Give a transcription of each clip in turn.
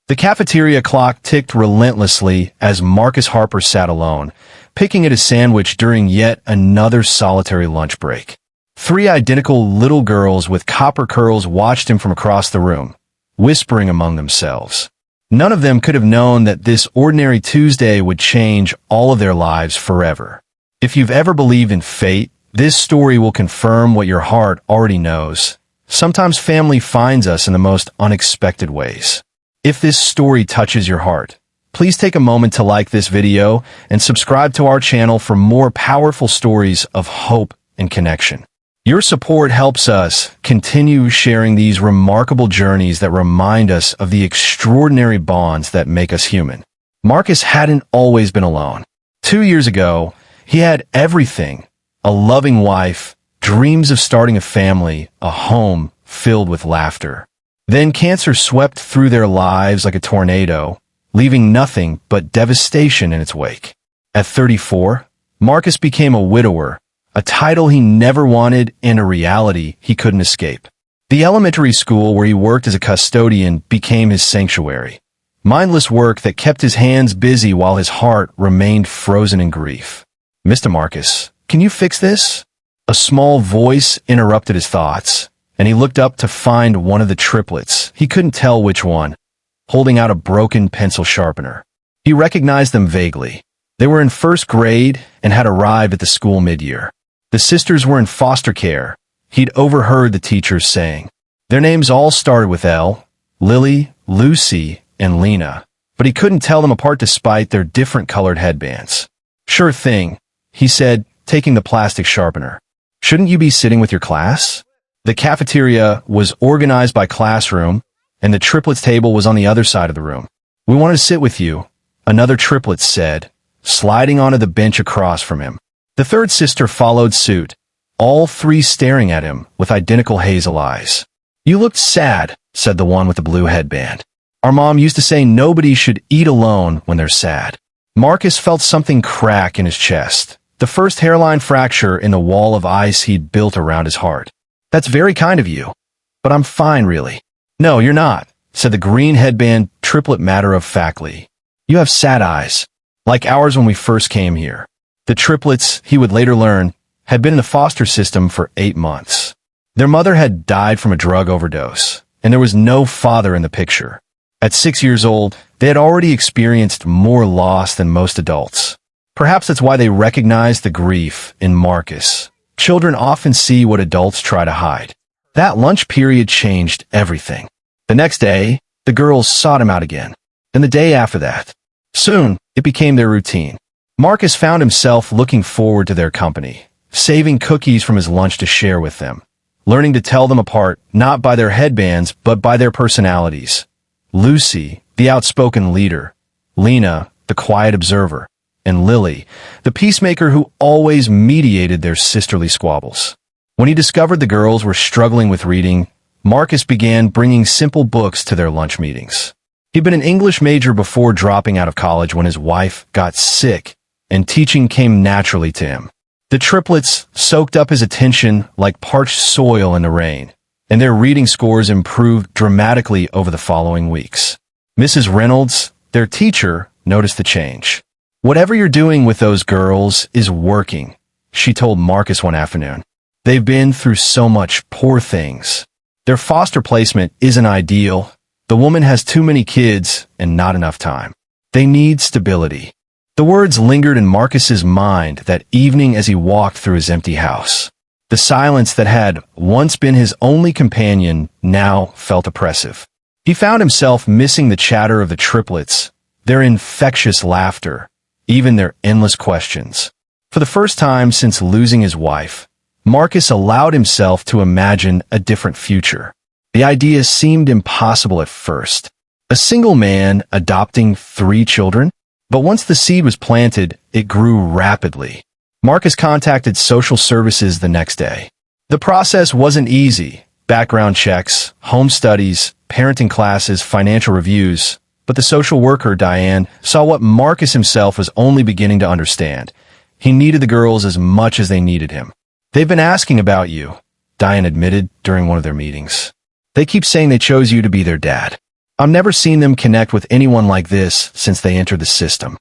The cafeteria clock ticked relentlessly as Marcus Harper sat alone, picking at his sandwich during yet another solitary lunch break. Three identical little girls with copper curls watched him from across the room, whispering among themselves. None of them could have known that this ordinary Tuesday would change all of their lives forever. If you've ever believed in fate, this story will confirm what your heart already knows. Sometimes family finds us in the most unexpected ways. If this story touches your heart, please take a moment to like this video and subscribe to our channel for more powerful stories of hope and connection. Your support helps us continue sharing these remarkable journeys that remind us of the extraordinary bonds that make us human. Marcus hadn't always been alone. 2 years ago, he had everything: a loving wife, dreams of starting a family, a home filled with laughter. Then cancer swept through their lives like a tornado, leaving nothing but devastation in its wake. At 34, Marcus became a widower, a title he never wanted and a reality he couldn't escape. The elementary school where he worked as a custodian became his sanctuary. Mindless work that kept his hands busy while his heart remained frozen in grief. "Mr. Marcus, can you fix this?" A small voice interrupted his thoughts, and he looked up to find one of the triplets, he couldn't tell which one, holding out a broken pencil sharpener. He recognized them vaguely. They were in first grade and had arrived at the school mid-year. The sisters were in foster care. He'd overheard the teachers saying. Their names all started with L: Lily, Lucy, and Lena, but he couldn't tell them apart despite their different colored headbands. "Sure thing," he said, taking the plastic sharpener. "Shouldn't you be sitting with your class?" The cafeteria was organized by classroom, and the triplets table was on the other side of the room. "We want to sit with you," another triplet said, sliding onto the bench across from him. The third sister followed suit, all three staring at him with identical hazel eyes. "You looked sad," said the one with the blue headband. "Our mom used to say nobody should eat alone when they're sad." Marcus felt something crack in his chest, the first hairline fracture in the wall of ice he'd built around his heart. "That's very kind of you, but I'm fine, really." "No, you're not," said the green headband triplet matter-of-factly. "You have sad eyes, like ours when we first came here." The triplets, he would later learn, had been in the foster system for 8 months. Their mother had died from a drug overdose, and there was no father in the picture. At 6 years old, they had already experienced more loss than most adults. Perhaps that's why they recognized the grief in Marcus. Children often see what adults try to hide. That lunch period changed everything. The next day, the girls sought him out again, and the day after that. Soon, it became their routine. Marcus found himself looking forward to their company, saving cookies from his lunch to share with them, learning to tell them apart not by their headbands but by their personalities. Lucy, the outspoken leader, Lena, the quiet observer, and Lily, the peacemaker who always mediated their sisterly squabbles. When he discovered the girls were struggling with reading, Marcus began bringing simple books to their lunch meetings. He'd been an English major before dropping out of college when his wife got sick, and teaching came naturally to him. The triplets soaked up his attention like parched soil in the rain, and their reading scores improved dramatically over the following weeks. Mrs. Reynolds, their teacher, noticed the change. "Whatever you're doing with those girls is working," she told Marcus one afternoon. "They've been through so much, poor things. Their foster placement isn't ideal. The woman has too many kids and not enough time. They need stability." The words lingered in Marcus's mind that evening as he walked through his empty house. The silence that had once been his only companion now felt oppressive. He found himself missing the chatter of the triplets, their infectious laughter, even their endless questions. For the first time since losing his wife, Marcus allowed himself to imagine a different future. The idea seemed impossible at first. A single man adopting 3 children? But once the seed was planted, it grew rapidly. Marcus contacted social services the next day. The process wasn't easy. Background checks, home studies, parenting classes, financial reviews. But the social worker, Diane, saw what Marcus himself was only beginning to understand. He needed the girls as much as they needed him. "They've been asking about you," Diane admitted during one of their meetings. "They keep saying they chose you to be their dad." I've never seen them connect with anyone like this since they entered the system.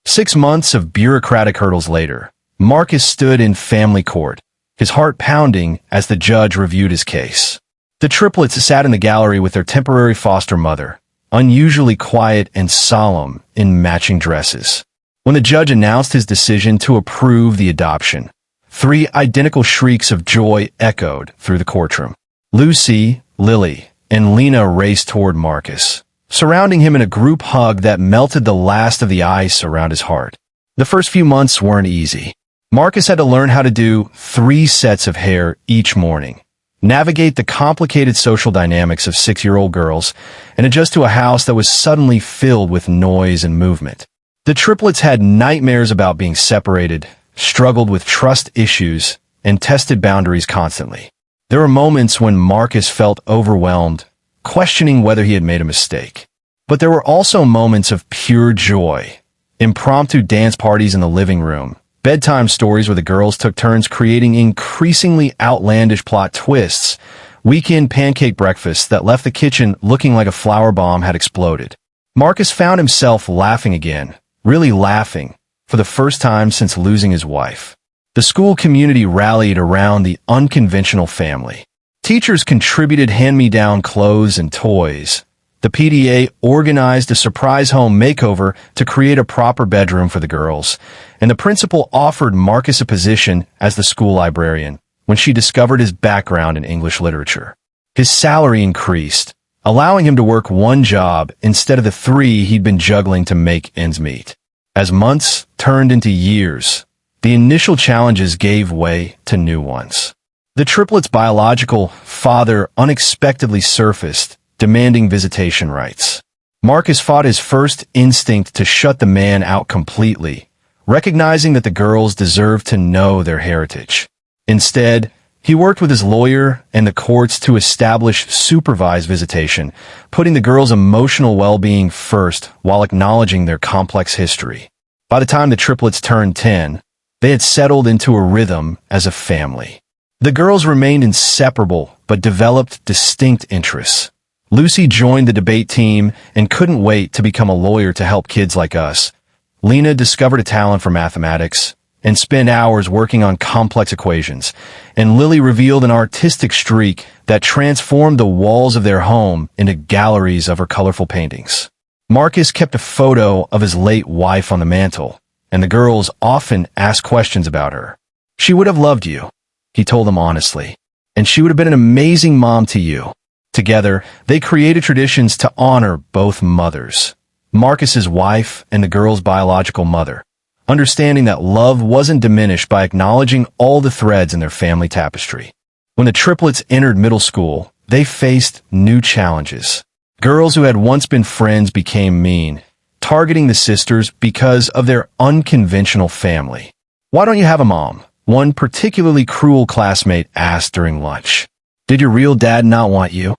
6 months of bureaucratic hurdles later, Marcus stood in family court, his heart pounding as the judge reviewed his case. The triplets sat in the gallery with their temporary foster mother, unusually quiet and solemn in matching dresses. When the judge announced his decision to approve the adoption, 3 identical shrieks of joy echoed through the courtroom. Lucy, Lily, and Lena raced toward Marcus, surrounding him in a group hug that melted the last of the ice around his heart. The first few months weren't easy. Marcus had to learn how to do 3 sets of hair each morning, navigate the complicated social dynamics of 6-year-old girls, and adjust to a house that was suddenly filled with noise and movement. The triplets had nightmares about being separated, struggled with trust issues, and tested boundaries constantly. There were moments when Marcus felt overwhelmed, questioning whether he had made a mistake. But there were also moments of pure joy. Impromptu dance parties in the living room, bedtime stories where the girls took turns creating increasingly outlandish plot twists, weekend pancake breakfasts that left the kitchen looking like a flower bomb had exploded. Marcus found himself laughing again, really laughing, for the first time since losing his wife. The school community rallied around the unconventional family. Teachers contributed hand-me-down clothes and toys. The PTA organized a surprise home makeover to create a proper bedroom for the girls, and the principal offered Marcus a position as the school librarian when she discovered his background in English literature. His salary increased, allowing him to work 1 job instead of the 3 he'd been juggling to make ends meet. As months turned into years, the initial challenges gave way to new ones. The triplets' biological father unexpectedly surfaced, demanding visitation rights. Marcus fought his first instinct to shut the man out completely, recognizing that the girls deserved to know their heritage. Instead, he worked with his lawyer and the courts to establish supervised visitation, putting the girls' emotional well-being first while acknowledging their complex history. By the time the triplets turned 10, they had settled into a rhythm as a family. The girls remained inseparable but developed distinct interests. Lucy joined the debate team and couldn't wait to become a lawyer to help kids like us. Lena discovered a talent for mathematics and spent hours working on complex equations, and Lily revealed an artistic streak that transformed the walls of their home into galleries of her colorful paintings. Marcus kept a photo of his late wife on the mantle, and the girls often asked questions about her. "She would have loved you," he told them honestly, "and she would have been an amazing mom to you." Together, they created traditions to honor both mothers, Marcus's wife and the girl's biological mother, understanding that love wasn't diminished by acknowledging all the threads in their family tapestry. When the triplets entered middle school, they faced new challenges. Girls who had once been friends became mean, targeting the sisters because of their unconventional family. "Why don't you have a mom?" one particularly cruel classmate asked during lunch. "Did your real dad not want you?"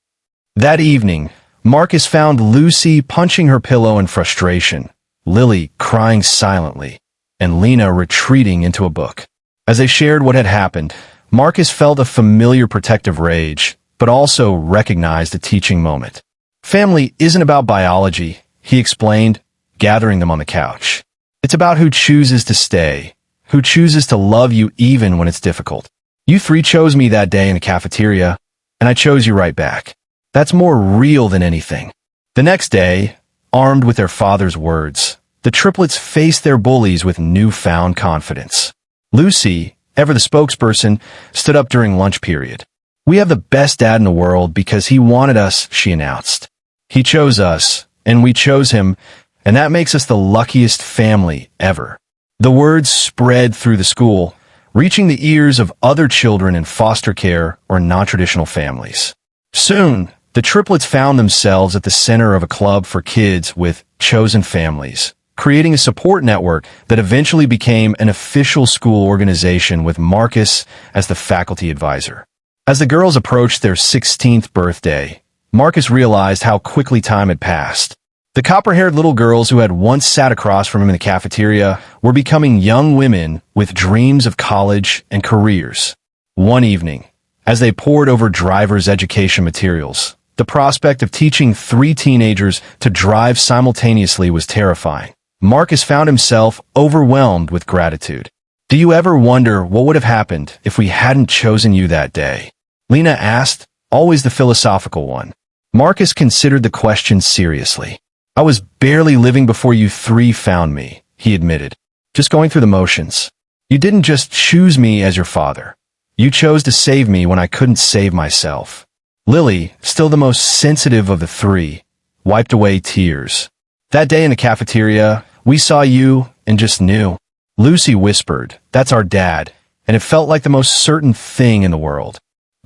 That evening, Marcus found Lucy punching her pillow in frustration, Lily crying silently, and Lena retreating into a book. As they shared what had happened, Marcus felt a familiar protective rage, but also recognized a teaching moment. "Family isn't about biology," he explained, gathering them on the couch. "It's about who chooses to stay, who chooses to love you even when it's difficult. You 3 chose me that day in the cafeteria, and I chose you right back. That's more real than anything." The next day, armed with their father's words, the triplets faced their bullies with newfound confidence. Lucy, ever the spokesperson, stood up during lunch period. "We have the best dad in the world because he wanted us," she announced. "He chose us, and we chose him, and that makes us the luckiest family ever." The words spread through the school, reaching the ears of other children in foster care or non-traditional families. Soon, the triplets found themselves at the center of a club for kids with chosen families, creating a support network that eventually became an official school organization with Marcus as the faculty advisor. As the girls approached their 16th birthday, Marcus realized how quickly time had passed. The copper-haired little girls who had once sat across from him in the cafeteria were becoming young women with dreams of college and careers. One evening, as they pored over driver's education materials, The prospect of teaching 3 teenagers to drive simultaneously was terrifying. Marcus found himself overwhelmed with gratitude. "Do you ever wonder what would have happened if we hadn't chosen you that day?" Lena asked, always the philosophical one. Marcus considered the question seriously. "I was barely living before you 3 found me," he admitted. "Just going through the motions. You didn't just choose me as your father. You chose to save me when I couldn't save myself." Lily, still the most sensitive of the 3, wiped away tears. "That day in the cafeteria, we saw you and just knew." Lucy whispered, "That's our dad," and it felt like the most certain thing in the world.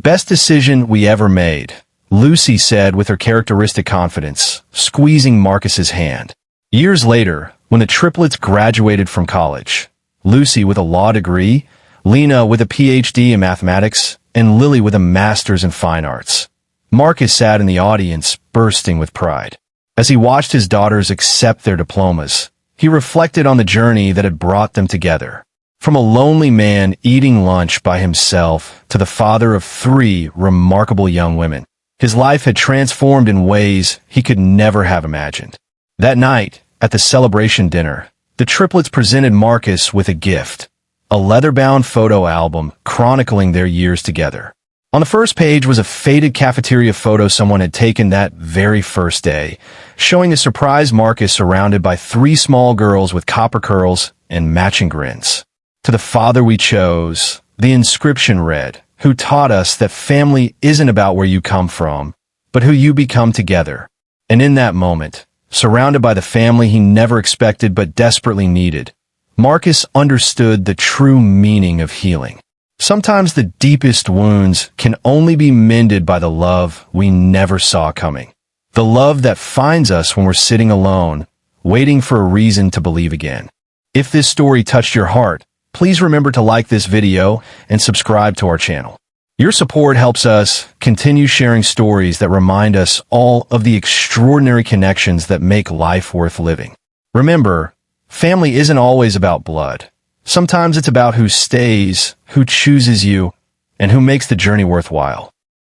"Best decision we ever made," Lucy said with her characteristic confidence, squeezing Marcus's hand. Years later, when the triplets graduated from college, Lucy with a law degree, Lena with a PhD in mathematics, and Lily with a master's in fine arts, Marcus sat in the audience, bursting with pride. As he watched his daughters accept their diplomas, he reflected on the journey that had brought them together. From a lonely man eating lunch by himself to the father of 3 remarkable young women, his life had transformed in ways he could never have imagined. That night, at the celebration dinner, the triplets presented Marcus with a gift, a leather-bound photo album chronicling their years together. On the first page was a faded cafeteria photo someone had taken that very first day, showing a surprised Marcus surrounded by 3 small girls with copper curls and matching grins. "To the father we chose," the inscription read, "who taught us that family isn't about where you come from, but who you become together." And in that moment, surrounded by the family he never expected but desperately needed, Marcus understood the true meaning of healing. Sometimes the deepest wounds can only be mended by the love we never saw coming. The love that finds us when we're sitting alone, waiting for a reason to believe again. If this story touched your heart, please remember to like this video and subscribe to our channel. Your support helps us continue sharing stories that remind us all of the extraordinary connections that make life worth living. Remember, family isn't always about blood. Sometimes it's about who stays, who chooses you, and who makes the journey worthwhile.